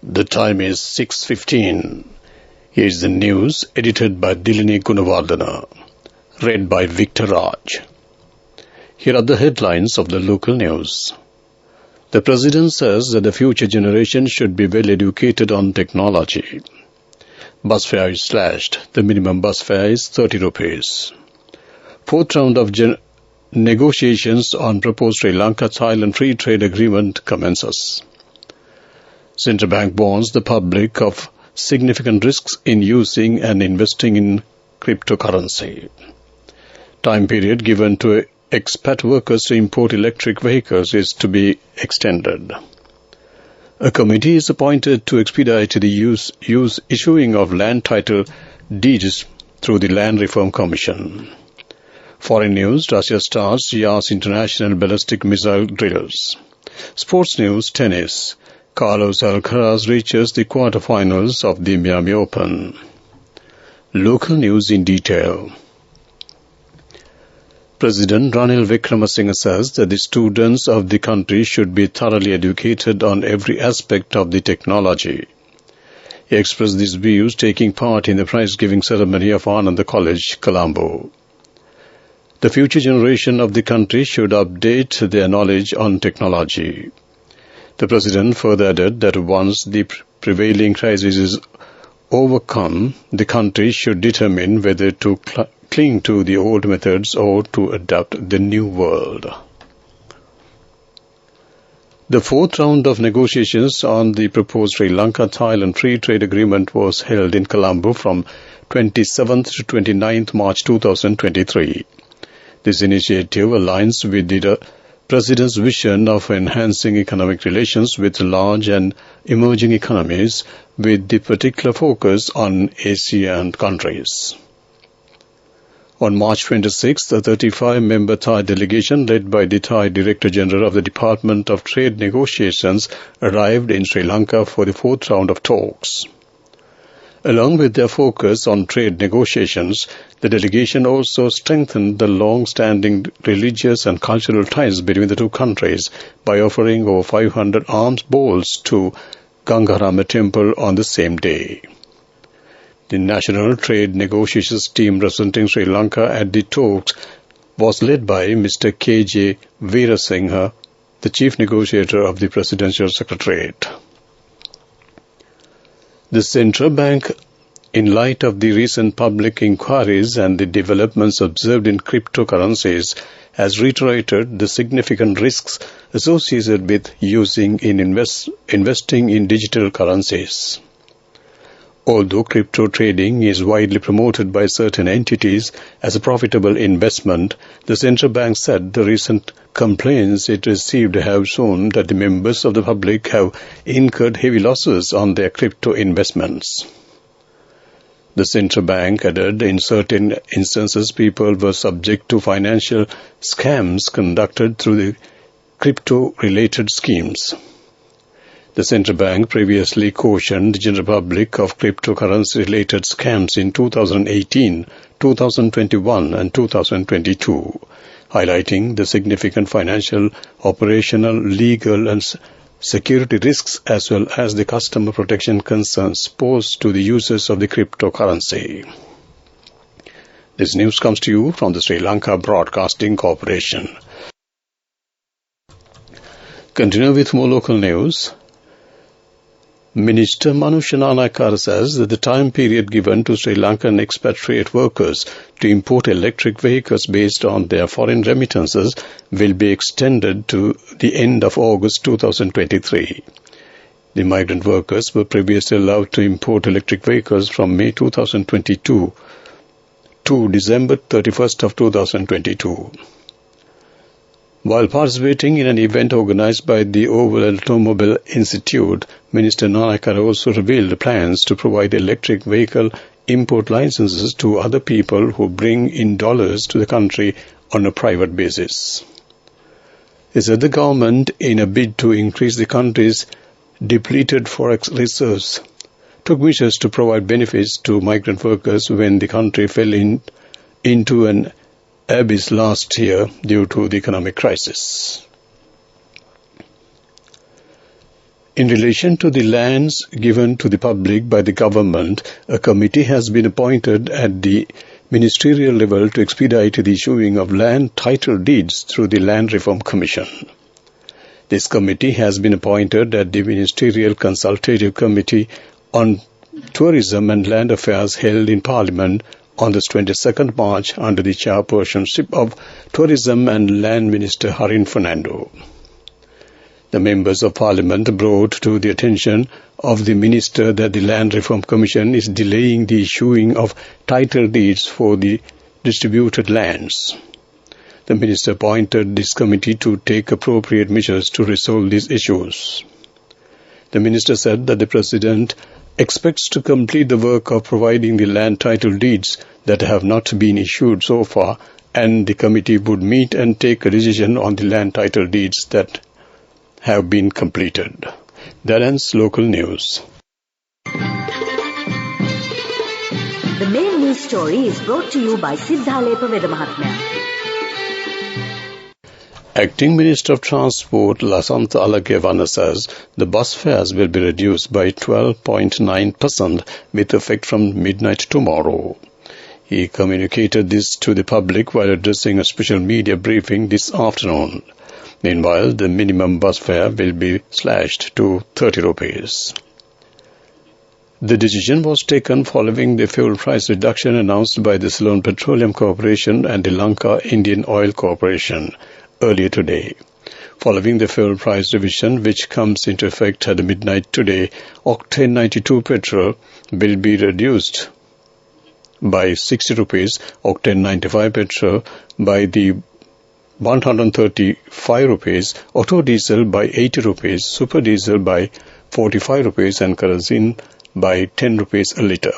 The time is 6:15. Here is the news edited by Dilini Gunawardana, read by Victor Raj. Here are the headlines of the local news. The President says that the future generation should be well educated on technology. Bus fare is slashed. The minimum bus fare is 30 rupees. Fourth round of negotiations on proposed Sri Lanka-Thailand free trade agreement commences. Central Bank warns the public of significant risks in using and investing in cryptocurrency. Time period given to expat workers to import electric vehicles is to be extended. A committee is appointed to expedite the issuing of land title deeds through the Land Reform Commission. Foreign news: Russia starts Yas international ballistic missile drills. Sports news: tennis. Carlos Alcaraz reaches the quarterfinals of the Miami Open. Local news in detail. President Ranil Wickremesinghe says that the students of the country should be thoroughly educated on every aspect of the technology. He expressed these views taking part in the prize-giving ceremony of Ananda College, Colombo. The future generation of the country should update their knowledge on technology. The President further added that once the prevailing crisis is overcome, the country should determine whether to cling to the old methods or to adopt the new world. The fourth round of negotiations on the proposed Sri Lanka-Thailand free trade agreement was held in Colombo from 27th to 29th March 2023. This initiative aligns with the President's vision of enhancing economic relations with large and emerging economies, with the particular focus on ASEAN countries. On March 26, a 35-member Thai delegation led by the Thai Director General of the Department of Trade Negotiations arrived in Sri Lanka for the fourth round of talks. Along with their focus on trade negotiations, the delegation also strengthened the long-standing religious and cultural ties between the two countries by offering over 500 alms bowls to Gangarama Temple on the same day. The National Trade Negotiations team representing Sri Lanka at the talks was led by Mr. K.J. Veerasinghe, the Chief Negotiator of the Presidential Secretariat. The Central Bank, in light of the recent public inquiries and the developments observed in cryptocurrencies, has reiterated the significant risks associated with investing in digital currencies. Although crypto trading is widely promoted by certain entities as a profitable investment, the central bank said the recent complaints it received have shown that the members of the public have incurred heavy losses on their crypto investments. The central bank added in certain instances people were subject to financial scams conducted through the crypto-related schemes. The central bank previously cautioned the general public of cryptocurrency-related scams in 2018, 2021 and 2022, highlighting the significant financial, operational, legal and security risks as well as the customer protection concerns posed to the users of the cryptocurrency. This news comes to you from the Sri Lanka Broadcasting Corporation. Continue with more local news. Minister Manusha Nanakara says that the time period given to Sri Lankan expatriate workers to import electric vehicles based on their foreign remittances will be extended to the end of August 2023. The migrant workers were previously allowed to import electric vehicles from May 2022 to December 31st of 2022. While participating in an event organized by the Oval Automobile Institute, Minister Nanakara also revealed plans to provide electric vehicle import licenses to other people who bring in dollars to the country on a private basis. He said the government, in a bid to increase the country's depleted forex reserves, took measures to provide benefits to migrant workers when the country fell into an abyss last year due to the economic crisis. In relation to the lands given to the public by the government, a committee has been appointed at the ministerial level to expedite the issuing of land title deeds through the Land Reform Commission. This committee has been appointed at the Ministerial Consultative Committee on Tourism and Land Affairs held in Parliament on the 22nd March under the chairpersonship of Tourism and Land Minister Harin Fernando. The members of Parliament brought to the attention of the Minister that the Land Reform Commission is delaying the issuing of title deeds for the distributed lands. The Minister appointed this committee to take appropriate measures to resolve these issues. The Minister said that the President expects to complete the work of providing the land title deeds that have not been issued so far, and the committee would meet and take a decision on the land title deeds that have been completed. That ends local news. The main news story is brought to you by Siddhalepa Vedamahatmya. Acting Minister of Transport Lasantha Alagevana says the bus fares will be reduced by 12.9% with effect from midnight tomorrow. He communicated this to the public while addressing a special media briefing this afternoon. Meanwhile, the minimum bus fare will be slashed to 30 rupees. The decision was taken following the fuel price reduction announced by the Ceylon Petroleum Corporation and the Lanka Indian Oil Corporation earlier today. Following the fuel price revision, which comes into effect at midnight today, Octane 92 petrol will be reduced by 60 rupees, Octane 95 petrol by the 135 rupees, auto diesel by 80 rupees, super diesel by 45 rupees and kerosene by 10 rupees a litre.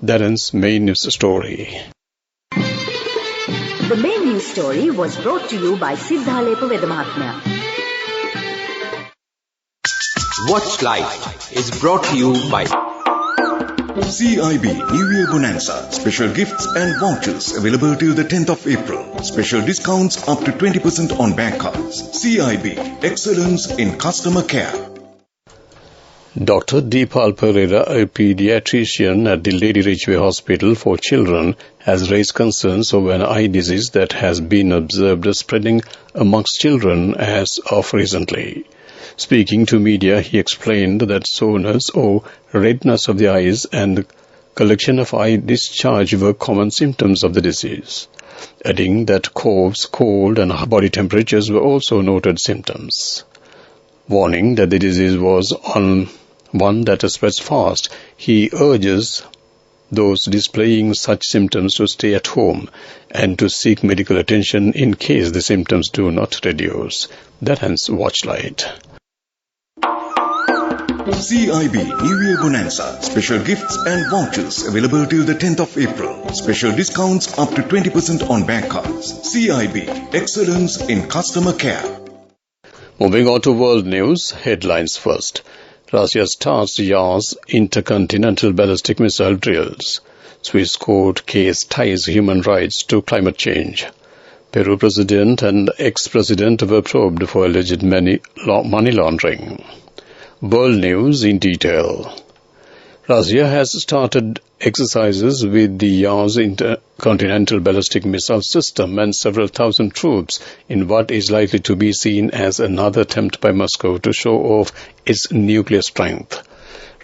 That ends main news story. The main news story was brought to you by Siddhalepa Vedamahatmya. Watch Live is brought to you by CIB New Year Bonanza. Special gifts and vouchers available till the 10th of April. Special discounts up to 20% on bank cards. CIB, excellence in customer care. Dr. Deepal Pereira, a pediatrician at the Lady Ridgeway Hospital for Children, has raised concerns over an eye disease that has been observed spreading amongst children as of recently. Speaking to media, he explained that soreness or redness of the eyes and collection of eye discharge were common symptoms of the disease, adding that coughs, cold and body temperatures were also noted symptoms. Warning that the disease was one that spreads fast, he urges those displaying such symptoms to stay at home and to seek medical attention in case the symptoms do not reduce. That ends Watchlight. CIB New Year Bonanza. Special gifts and vouchers available till the 10th of April. Special discounts up to 20% on bank cards. CIB, excellence in customer care. Moving on to world news, headlines first. Russia starts Yars intercontinental ballistic missile drills. Swiss court case ties human rights to climate change. Peru president and ex-president were probed for alleged money laundering. World news in detail. Russia has started exercises with the Yars intercontinental ballistic missile system and several thousand troops in what is likely to be seen as another attempt by Moscow to show off its nuclear strength.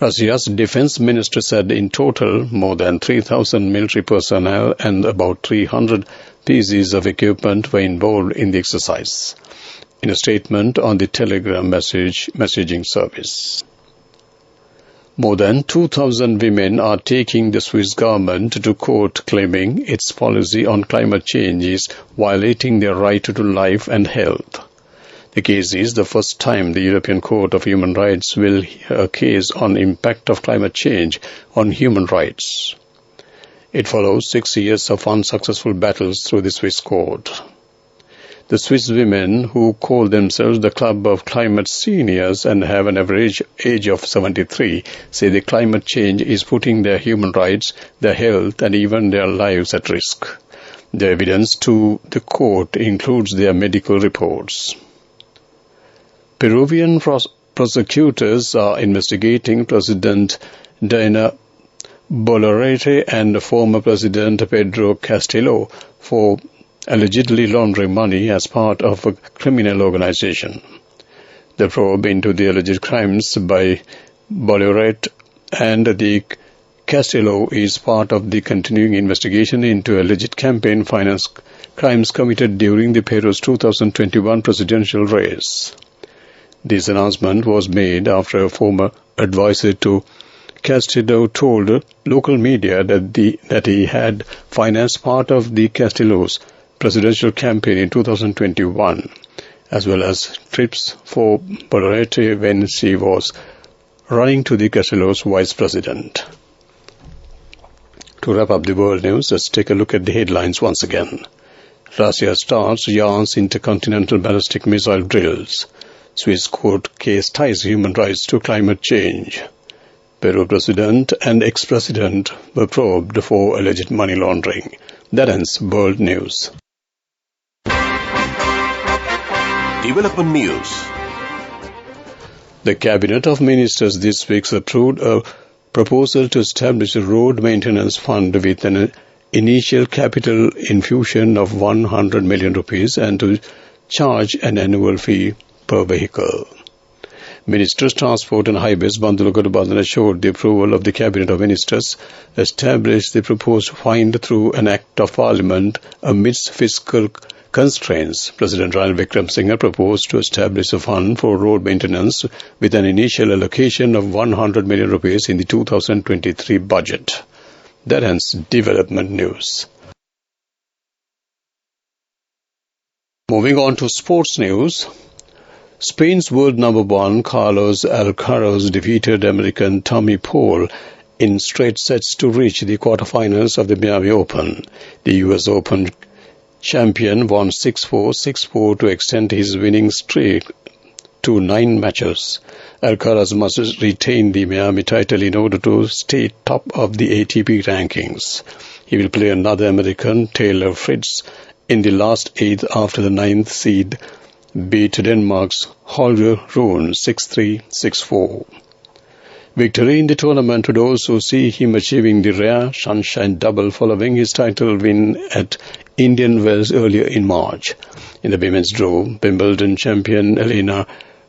Russia's defense minister said in total more than 3,000 military personnel and about 300 pieces of equipment were involved in the exercise. In a statement on the Telegram messaging service, more than 2,000 women are taking the Swiss government to court claiming its policy on climate change is violating their right to life and health. The case is the first time the European Court of Human Rights will hear a case on impact of climate change on human rights. It follows 6 years of unsuccessful battles through the Swiss court. The Swiss women, who call themselves the Club of Climate Seniors and have an average age of 73, say the climate change is putting their human rights, their health and even their lives at risk. The evidence to the court includes their medical reports. Peruvian prosecutors are investigating President Dina Boluarte and former President Pedro Castillo for allegedly laundering money as part of a criminal organization. The probe into the alleged crimes by Boluarte and the Castillo is part of the continuing investigation into alleged campaign finance crimes committed during the Peru's 2021 presidential race. This announcement was made after a former advisor to Castillo told local media that he had financed part of the Castillo's presidential campaign in 2021, as well as trips for Boluarte when she was running to the Castillo's vice president. To wrap up the world news, let's take a look at the headlines once again. Russia starts Iran's intercontinental ballistic missile drills. Swiss court case ties human rights to climate change. Peru president and ex-president were probed for alleged money laundering. That ends world news. Development news. The Cabinet of Ministers this week approved a proposal to establish a road maintenance fund with an initial capital infusion of 100 million rupees and to charge an annual fee per vehicle. Ministers Transport and Highways Bandula Gurubandhan assured the approval of the Cabinet of Ministers established the proposed fund through an Act of Parliament amidst fiscal constraints. President Ranil Wickremesinghe proposed to establish a fund for road maintenance with an initial allocation of 100 million rupees in the 2023 budget. That ends development news. Moving on to sports news. Spain's world number one Carlos Alcaraz defeated American Tommy Paul in straight sets to reach the quarterfinals of the Miami Open. The US Open champion won 6-4, 6-4 to extend his winning streak to 9 matches. Alcaraz must retain the Miami title in order to stay top of the ATP rankings. He will play another American, Taylor Fritz, in the last 8th after the 9th seed beat Denmark's Holger Rune 6-3, 6-4. Victory in the tournament would also see him achieving the rare Sunshine Double following his title win at Indian Wells earlier in March. In the women's draw, Wimbledon champion Elena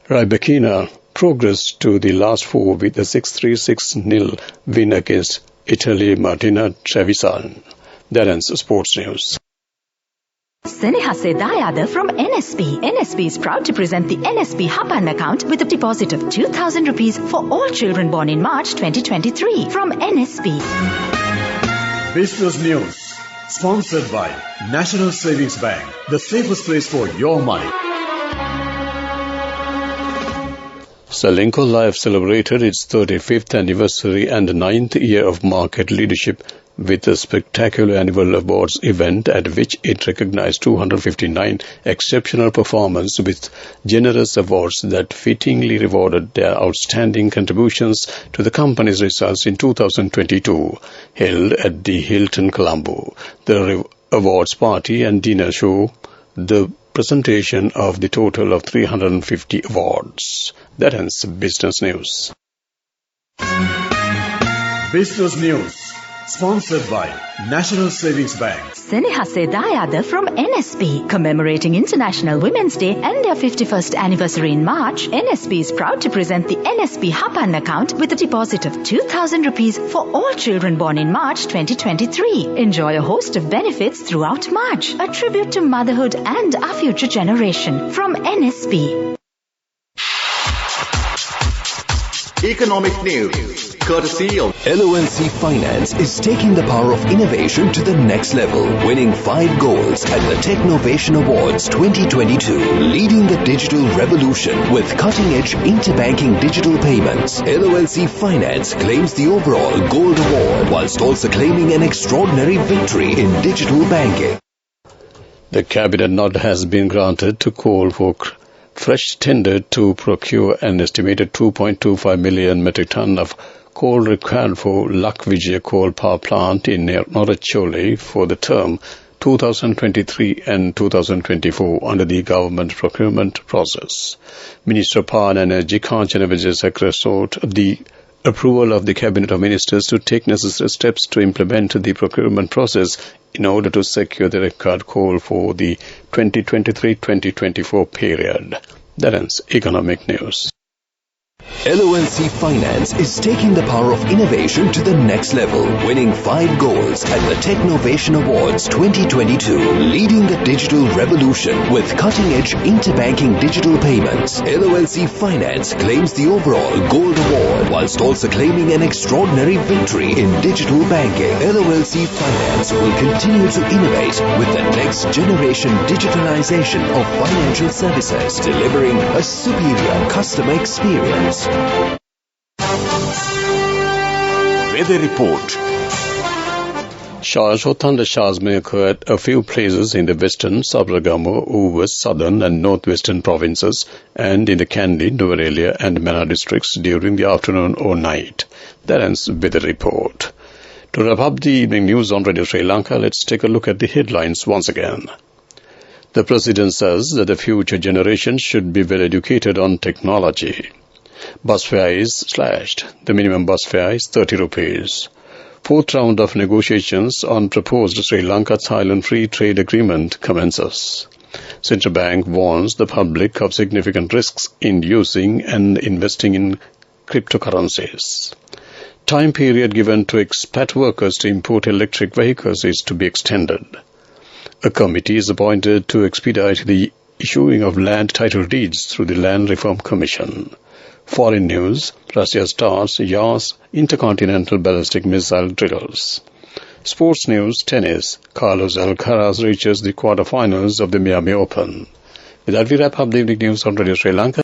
Rybakina progressed to the last 4 with a 6-3, 6-0 win against Italy Martina Trevisan. That ends sports news. Sneha Sedayada from NSB. NSB is proud to present the NSB Hapan account with a deposit of 2,000 rupees for all children born in March 2023 from NSB. Business News, sponsored by National Savings Bank, the safest place for your money. Salenco Life celebrated its 35th anniversary and 9th year of market leadership with a spectacular annual awards event at which it recognized 259 exceptional performers with generous awards that fittingly rewarded their outstanding contributions to the company's results in 2022, held at the Hilton Colombo. The awards party and dinner show the presentation of the total of 350 awards. That ends business news. Business News, sponsored by National Savings Bank. Sneha Sedayada from NSB. Commemorating International Women's Day and their 51st anniversary in March, NSB is proud to present the NSB Hapan account with a deposit of 2,000 rupees for all children born in March 2023. Enjoy a host of benefits throughout March. A tribute to motherhood and our future generation from NSB. Economic news, courtesy of LONC Finance is taking the power of innovation to the next level, winning 5 golds at the Technovation Awards 2022, leading the digital revolution with cutting-edge interbanking digital payments. LONC Finance claims the overall gold award whilst also claiming an extraordinary victory in digital banking. The cabinet nod has been granted to call for fresh tender to procure an estimated 2.25 million metric ton of coal required for Lakvijay coal power plant in Noracholi for the term 2023 and 2024 under the government procurement process. Minister of Power and Energy Kanchana Vijayasakara sought the approval of the Cabinet of Ministers to take necessary steps to implement the procurement process in order to secure the record coal for the 2023-2024 period. That ends economic news. LOLC Finance is taking the power of innovation to the next level, winning 5 golds at the Technovation Awards 2022, leading the digital revolution with cutting-edge interbanking digital payments. LOLC Finance claims the overall gold award whilst also claiming an extraordinary victory in digital banking. LOLC Finance will continue to innovate with the next generation digitalization of financial services, delivering a superior customer experience. Weather report. Showers or thundershowers may occur at a few places in the western, Sabaragamu, Uva, southern and northwestern provinces and in the Kandy, Nuwara and Mana districts during the afternoon or night. That ends weather report. To wrap up the evening news on Radio Sri Lanka, let's take a look at the headlines once again. The President says that the future generations should be well educated on technology. Bus fare is slashed. The minimum bus fare is 30 rupees. Fourth round of negotiations on proposed Sri Lanka-Thailand Free Trade Agreement commences. Central Bank warns the public of significant risks in using and investing in cryptocurrencies. Time period given to expat workers to import electric vehicles is to be extended. A committee is appointed to expedite the issuing of land title deeds through the Land Reform Commission. Foreign news, Russia starts Yas intercontinental ballistic missile drills. Sports news, tennis, Carlos Alcaraz reaches the quarterfinals of the Miami Open. With that, we wrap up the evening news on Radio Sri Lanka.